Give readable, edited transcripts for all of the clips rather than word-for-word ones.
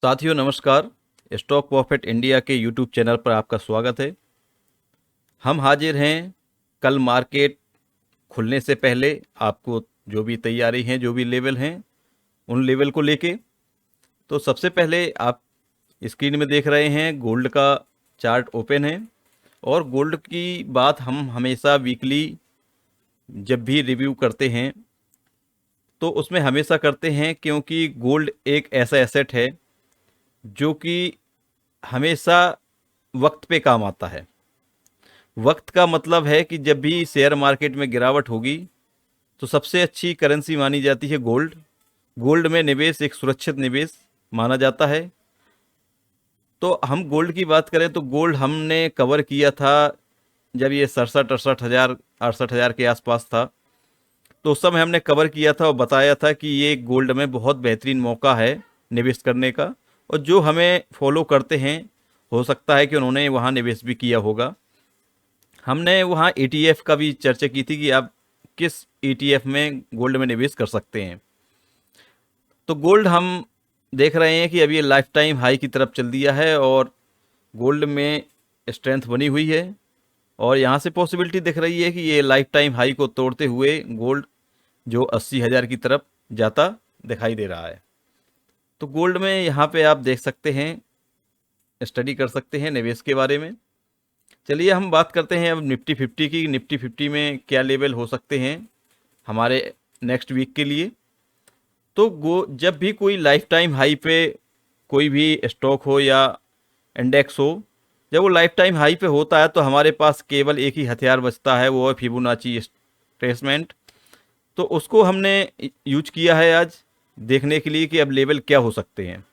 साथियों नमस्कार। Stock profit India के यूट्यूब चैनल पर आपका स्वागत है। हम हाजिर हैं कल मार्केट खुलने से पहले आपको जो भी तैयारी हैं, जो भी लेवल हैं, उन लेवल को लेके। तो सबसे पहले आप स्क्रीन में देख रहे हैं गोल्ड का चार्ट ओपन है। और गोल्ड की बात हम हमेशा वीकली जब भी रिव्यू करते हैं तो उसमें हमेशा करते हैं, क्योंकि गोल्ड एक ऐसा एसेट है जो कि हमेशा वक्त पे काम आता है। वक्त का मतलब है कि जब भी शेयर मार्केट में गिरावट होगी तो सबसे अच्छी करेंसी मानी जाती है गोल्ड। गोल्ड में निवेश एक सुरक्षित निवेश माना जाता है। तो हम गोल्ड की बात करें तो गोल्ड हमने कवर किया था जब ये 67-68 हज़ार 68 हज़ार के आसपास था। तो उस समय हमने कवर किया था और बताया था कि ये गोल्ड में बहुत बेहतरीन मौका है निवेश करने का। और जो हमें फॉलो करते हैं, हो सकता है कि उन्होंने वहाँ निवेश भी किया होगा। हमने वहाँ ईटीएफ का भी चर्चा की थी कि आप किस ईटीएफ में गोल्ड में निवेश कर सकते हैं। तो गोल्ड हम देख रहे हैं कि अभी ये लाइफ टाइम हाई की तरफ चल दिया है और गोल्ड में स्ट्रेंथ बनी हुई है। और यहाँ से पॉसिबिलिटी दिख रही है कि ये लाइफ टाइम हाई को तोड़ते हुए गोल्ड जो 80 हज़ार की तरफ जाता दिखाई दे रहा है। तो गोल्ड में यहाँ पे आप देख सकते हैं, स्टडी कर सकते हैं निवेश के बारे में। चलिए हम बात करते हैं अब निफ्टी 50 की। निफ्टी 50 में क्या लेवल हो सकते हैं हमारे नेक्स्ट वीक के लिए। तो जब भी कोई लाइफ टाइम हाई पे कोई भी स्टॉक हो या इंडेक्स हो, जब वो लाइफ टाइम हाई पे होता है तो हमारे पास केवल एक ही हथियार बचता है, वो है फिबोनाची रिट्रेसमेंट। तो उसको हमने यूज किया है आज देखने के लिए कि अब लेवल क्या हो सकते हैं।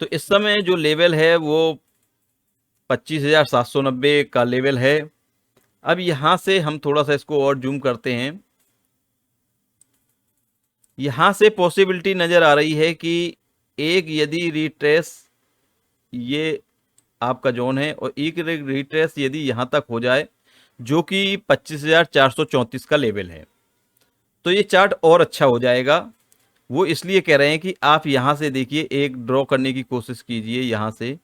तो इस समय जो लेवल है वो 25,790 का लेवल है। अब यहाँ से हम थोड़ा सा इसको और जूम करते हैं। यहाँ से पॉसिबिलिटी नज़र आ रही है कि एक यदि रिट्रेस ये आपका जोन है और एक रिट्रेस यदि यहाँ तक हो जाए जो कि 25,434 का लेवल है, तो ये चार्ट और अच्छा हो जाएगा। वो इसलिए कह रहे हैं कि आप यहाँ से देखिए, एक ड्रॉ करने की कोशिश कीजिए यहाँ से।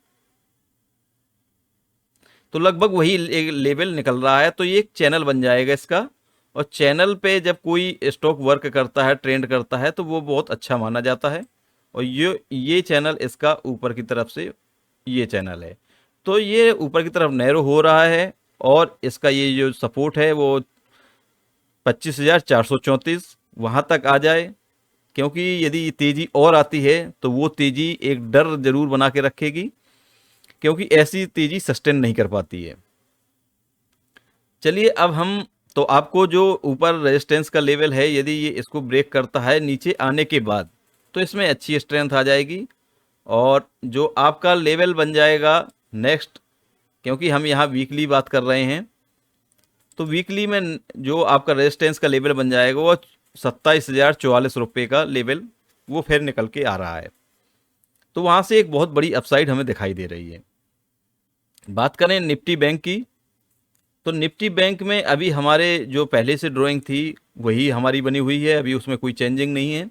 तो लगभग वही एक लेवल निकल रहा है, तो ये एक चैनल बन जाएगा इसका। और चैनल पे जब कोई स्टॉक वर्क करता है, ट्रेंड करता है, तो वो बहुत अच्छा माना जाता है। और ये चैनल इसका ऊपर की तरफ से ये चैनल है। तो ये ऊपर की तरफ नैरो हो रहा है और इसका ये जो सपोर्ट है वो 25,434 वहाँ तक आ जाए। क्योंकि यदि तेज़ी और आती है तो वो तेज़ी एक डर ज़रूर बना के रखेगी, क्योंकि ऐसी तेज़ी सस्टेन नहीं कर पाती है। चलिए अब हम, तो आपको जो ऊपर रेजिस्टेंस का लेवल है, यदि ये इसको ब्रेक करता है नीचे आने के बाद, तो इसमें अच्छी स्ट्रेंथ आ जाएगी। और जो आपका लेवल बन जाएगा नेक्स्ट, क्योंकि हम यहाँ वीकली बात कर रहे हैं, तो वीकली में जो आपका रेजिस्टेंस का लेवल बन जाएगा वो 27,044 रुपये का लेवल वो फिर निकल के आ रहा है। तो वहाँ से एक बहुत बड़ी अपसाइड हमें दिखाई दे रही है। बात करें निफ्टी बैंक की, तो निफ्टी बैंक में अभी हमारे जो पहले से ड्राइंग थी वही हमारी बनी हुई है, अभी उसमें कोई चेंजिंग नहीं है।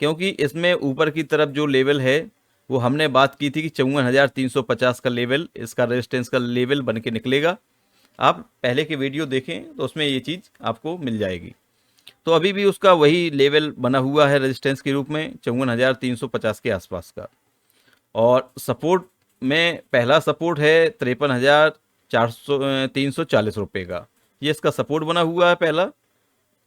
क्योंकि इसमें ऊपर की तरफ जो लेवल है वो हमने बात की थी कि 54,350 का लेवल इसका रेजिस्टेंस का लेवल बन के निकलेगा। आप पहले के वीडियो देखें तो उसमें ये चीज़ आपको मिल जाएगी। तो अभी भी उसका वही लेवल बना हुआ है रेजिस्टेंस के रूप में 54,350 के आसपास का। और सपोर्ट में पहला सपोर्ट है 53,340 रुपये का, ये इसका सपोर्ट बना हुआ है पहला।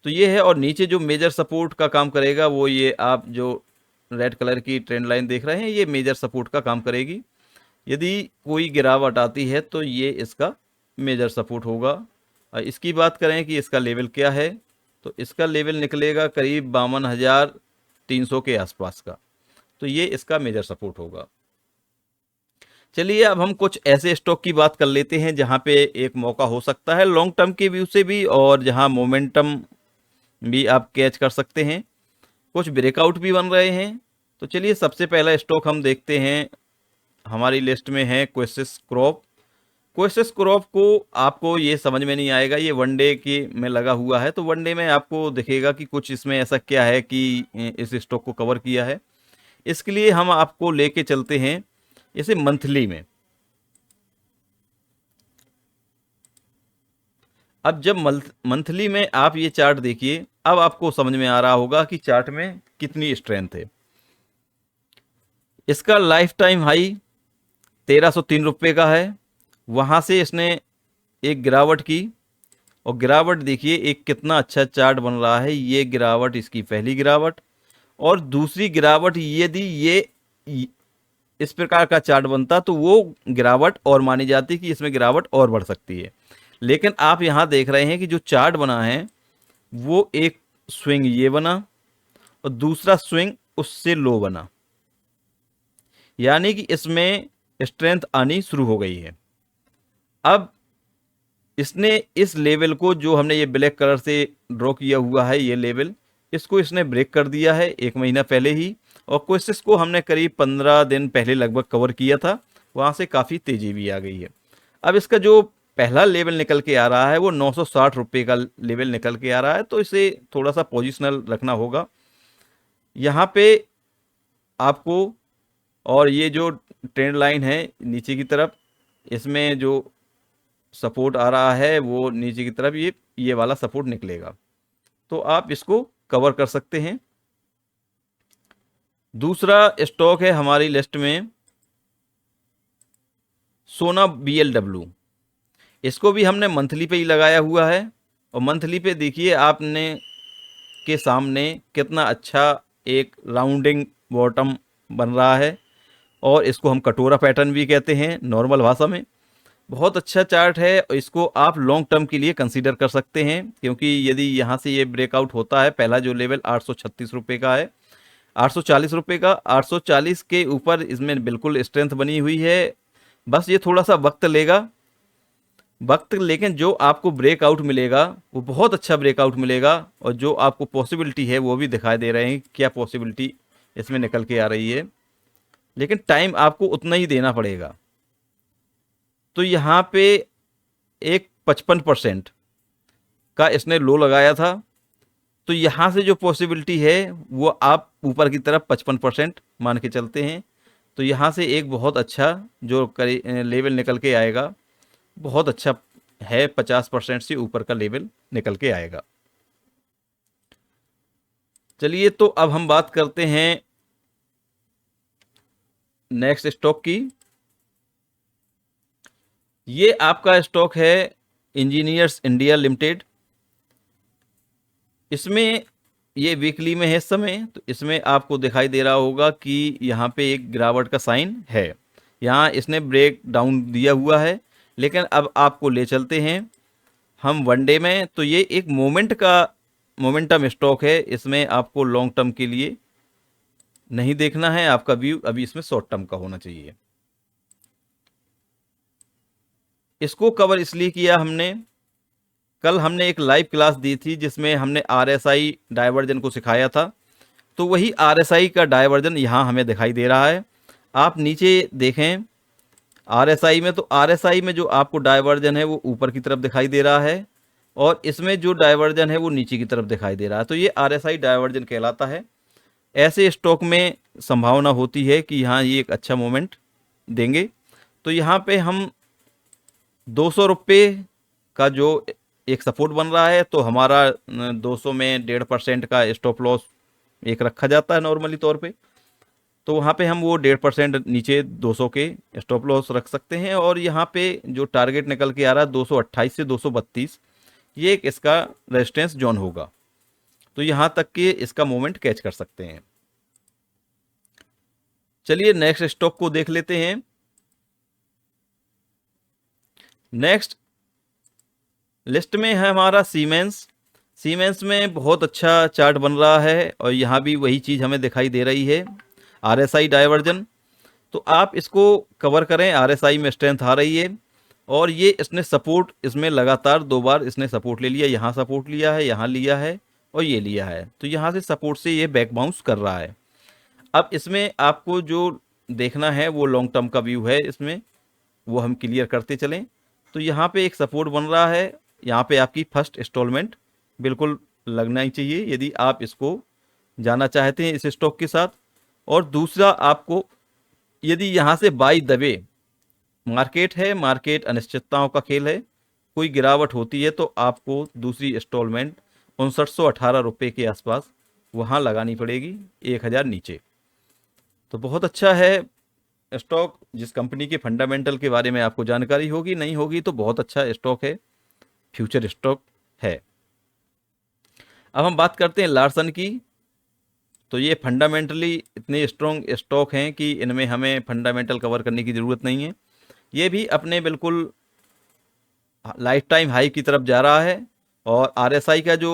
तो ये है। और नीचे जो मेजर सपोर्ट का काम करेगा वो ये आप जो रेड कलर की ट्रेंड लाइन देख रहे हैं, ये मेजर सपोर्ट का काम करेगी। यदि कोई गिरावट आती है तो ये इसका मेजर सपोर्ट होगा। और इसकी बात करें कि इसका लेवल क्या है, तो इसका लेवल निकलेगा करीब 52,300 के आसपास का। तो ये इसका मेजर सपोर्ट होगा। चलिए अब हम कुछ ऐसे स्टॉक की बात कर लेते हैं जहां पे एक मौका हो सकता है लॉन्ग टर्म के व्यू से भी, और जहां मोमेंटम भी आप कैच कर सकते हैं। कुछ ब्रेकआउट भी बन रहे हैं। तो चलिए सबसे पहला स्टॉक हम देखते हैं, हमारी लिस्ट में है क्वेसिस क्रॉप। क्वेसिस क्रॉप को आपको ये समझ में नहीं आएगा, ये वनडे की में लगा हुआ है, तो वनडे में आपको दिखेगा कि कुछ इसमें ऐसा क्या है कि इस स्टॉक को कवर किया है। इसके लिए हम आपको लेके चलते हैं इसे मंथली में। अब जब मंथली में आप ये चार्ट देखिए, अब आपको समझ में आ रहा होगा कि चार्ट में कितनी स्ट्रेंथ है। इसका लाइफ टाइम हाई 1303 का है। वहाँ से इसने एक गिरावट की, और गिरावट देखिए एक कितना अच्छा चार्ट बन रहा है। ये गिरावट इसकी पहली गिरावट, और दूसरी गिरावट यदि ये इस प्रकार का चार्ट बनता तो वो गिरावट और मानी जाती कि इसमें गिरावट और बढ़ सकती है। लेकिन आप यहाँ देख रहे हैं कि जो चार्ट बना है वो एक स्विंग ये बना और दूसरा स्विंग उससे लो बना, यानी कि इसमें स्ट्रेंथ आनी शुरू हो गई है। अब इसने इस लेवल को, जो हमने ये ब्लैक कलर से ड्रॉ किया हुआ है ये लेवल, इसको इसने ब्रेक कर दिया है 1 महीना पहले ही। और कोशिश को हमने करीब 15 दिन पहले लगभग कवर किया था, वहाँ से काफ़ी तेज़ी भी आ गई है। अब इसका जो पहला लेवल निकल के आ रहा है वो 960 का लेवल निकल के आ रहा है, तो इसे थोड़ा सा पोजिशनल रखना होगा यहाँ पे आपको। और ये जो ट्रेंड लाइन है नीचे की तरफ, इसमें जो सपोर्ट आ रहा है वो नीचे की तरफ ये वाला सपोर्ट निकलेगा, तो आप इसको कवर कर सकते हैं। दूसरा स्टॉक है हमारी लिस्ट में सोना BLW। इसको भी हमने मंथली पे ही लगाया हुआ है, और मंथली पे देखिए आपने के सामने कितना अच्छा एक राउंडिंग बॉटम बन रहा है, और इसको हम कटोरा पैटर्न भी कहते हैं नॉर्मल भाषा में। बहुत अच्छा चार्ट है, और इसको आप लॉन्ग टर्म के लिए कंसीडर कर सकते हैं, क्योंकि यदि यहाँ से ये ब्रेकआउट होता है, पहला जो लेवल 836 रुपये का है, 840 रुपये का, 840 के ऊपर इसमें बिल्कुल स्ट्रेंथ बनी हुई है। बस ये थोड़ा सा वक्त लेगा, लेकिन जो आपको ब्रेकआउट मिलेगा वो बहुत अच्छा ब्रेकआउट मिलेगा, और जो आपको पॉसिबिलिटी है वो भी दिखाई दे रहे हैं क्या पॉसिबिलिटी इसमें निकल के आ रही है, लेकिन टाइम आपको उतना ही देना पड़ेगा। तो यहाँ पे एक 55% का इसने लो लगाया था, तो यहाँ से जो पॉसिबिलिटी है वो आप ऊपर की तरफ 55% मान के चलते हैं। तो यहाँ से एक बहुत अच्छा जो लेवल निकल के आएगा, बहुत अच्छा है, 50% से ऊपर का लेवल निकल के आएगा। चलिए, तो अब हम बात करते हैं नेक्स्ट स्टॉक की। ये आपका स्टॉक है इंजीनियर्स इंडिया लिमिटेड। इसमें ये वीकली में है इस समय, तो इसमें आपको दिखाई दे रहा होगा कि यहाँ पे एक गिरावट का साइन है। यहाँ इसने ब्रेक डाउन दिया हुआ है, लेकिन अब आपको ले चलते हैं हम वनडे में। तो ये एक मोमेंटम स्टॉक है, इसमें आपको लॉन्ग टर्म के लिए नहीं देखना है, आपका व्यू अभी इसमें शॉर्ट टर्म का होना चाहिए। इसको कवर इसलिए किया हमने, कल हमने एक लाइव क्लास दी थी जिसमें हमने RSI डायवर्जन को सिखाया था, तो वही RSI का डायवर्जन यहाँ हमें दिखाई दे रहा है। आप नीचे देखें RSI में, तो RSI में जो आपको डायवर्जन है वो ऊपर की तरफ दिखाई दे रहा है, और इसमें जो डायवर्जन है वो नीचे की तरफ दिखाई दे रहा है, तो ये RSI डायवर्जन कहलाता है। ऐसे स्टॉक में संभावना होती है कि यहाँ ये एक अच्छा मोमेंट देंगे। तो यहाँ पे हम 200 रुपये का जो एक सपोर्ट बन रहा है, तो हमारा 200 में 1.5% का स्टॉप लॉस एक रखा जाता है नॉर्मली तौर पे, तो वहाँ पे हम वो 1.5% नीचे 200 के स्टॉप लॉस रख सकते हैं। और यहाँ पे जो टारगेट निकल के आ रहा है 228 से 232, ये एक इसका रेजिस्टेंस जोन होगा, तो यहाँ तक के इसका मोमेंट कैच कर सकते हैं। चलिए नेक्स्ट स्टॉक को देख लेते हैं। नेक्स्ट लिस्ट में है हमारा सीमेंस में बहुत अच्छा चार्ट बन रहा है, और यहाँ भी वही चीज़ हमें दिखाई दे रही है, RSI डायवर्जन। तो आप इसको कवर करें, RSI में स्ट्रेंथ आ रही है, और ये इसने सपोर्ट, इसमें लगातार 2 बार इसने सपोर्ट ले लिया, यहाँ सपोर्ट लिया है, यहाँ लिया है, और ये लिया है, तो यहाँ से सपोर्ट से ये बैक बाउंस कर रहा है। अब इसमें आपको जो देखना है वो लॉन्ग टर्म का व्यू है, इसमें वो हम क्लियर करते चलें। तो यहाँ पे एक सपोर्ट बन रहा है, यहाँ पे आपकी फर्स्ट इंस्टॉलमेंट बिल्कुल लगना ही चाहिए यदि आप इसको जाना चाहते हैं इस स्टॉक के साथ। और दूसरा, आपको यदि यहाँ से बाई द वे मार्केट है, मार्केट अनिश्चितताओं का खेल है, कोई गिरावट होती है तो आपको दूसरी इंस्टॉलमेंट 5918 रुपये के आसपास वहाँ लगानी पड़ेगी, 1000 नीचे। तो बहुत अच्छा है स्टॉक। जिस कंपनी के फंडामेंटल के बारे में आपको जानकारी होगी, नहीं होगी तो बहुत अच्छा स्टॉक है, फ्यूचर स्टॉक है। अब हम बात करते हैं लार्सन की। तो ये फंडामेंटली इतने स्ट्रॉन्ग स्टॉक हैं कि इनमें हमें फंडामेंटल कवर करने की ज़रूरत नहीं है। ये भी अपने बिल्कुल लाइफ टाइम हाई की तरफ जा रहा है और आरएसआई का जो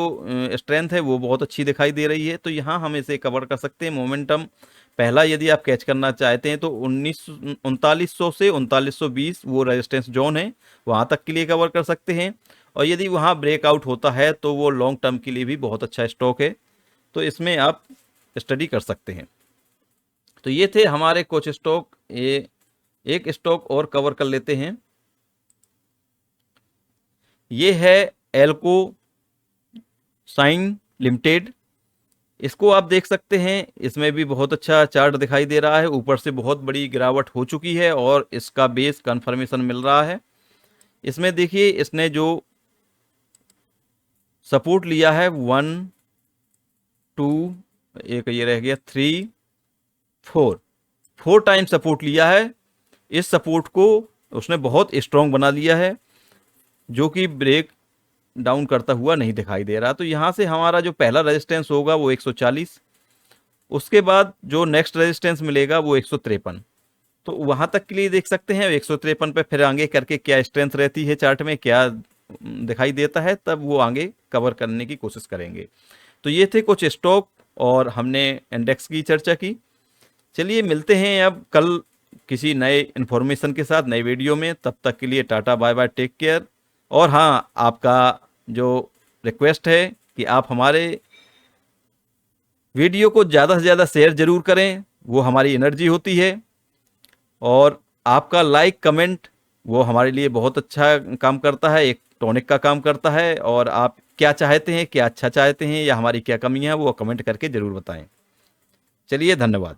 स्ट्रेंथ है वो बहुत अच्छी दिखाई दे रही है। तो यहाँ हम इसे कवर कर सकते हैं। मोमेंटम पहला यदि आप कैच करना चाहते हैं तो 3900 से 3920 वो रेजिस्टेंस जोन है, वहाँ तक के लिए कवर कर सकते हैं। और यदि वहाँ ब्रेकआउट होता है तो वो लॉन्ग टर्म के लिए भी बहुत अच्छा स्टॉक है, तो इसमें आप स्टडी कर सकते हैं। तो ये थे हमारे कुछ स्टॉक। ये एक स्टॉक और कवर कर लेते हैं। ये है एल्को साइन लिमिटेड। इसको आप देख सकते हैं, इसमें भी बहुत अच्छा चार्ट दिखाई दे रहा है। ऊपर से बहुत बड़ी गिरावट हो चुकी है और इसका बेस कंफर्मेशन मिल रहा है। इसमें देखिए, इसने जो सपोर्ट लिया है 1 2, एक ये रह गया 3 4 टाइम सपोर्ट लिया है। इस सपोर्ट को उसने बहुत स्ट्रॉन्ग बना लिया है, जो कि ब्रेक डाउन करता हुआ नहीं दिखाई दे रहा। तो यहाँ से हमारा जो पहला रेजिस्टेंस होगा वो 140, उसके बाद जो नेक्स्ट रेजिस्टेंस मिलेगा वो 153। तो वहाँ तक के लिए देख सकते हैं 153 पे फिर आगे करके क्या स्ट्रेंथ रहती है, चार्ट में क्या दिखाई देता है, तब वो आगे कवर करने की कोशिश करेंगे। तो ये थे कुछ स्टॉक और हमने इंडेक्स की चर्चा की। चलिए मिलते हैं अब कल किसी नए इन्फॉर्मेशन के साथ, नए वीडियो में। तब तक के लिए tata, bye bye, take care. और हाँ, आपका जो रिक्वेस्ट है कि आप हमारे वीडियो को ज़्यादा से ज़्यादा शेयर ज़रूर करें, वो हमारी एनर्जी होती है। और आपका लाइक कमेंट वो हमारे लिए बहुत अच्छा काम करता है, एक टॉनिक का काम करता है। और आप क्या चाहते हैं, क्या अच्छा चाहते हैं या हमारी क्या कमियां हैं, वो कमेंट करके ज़रूर बताएं। चलिए, धन्यवाद।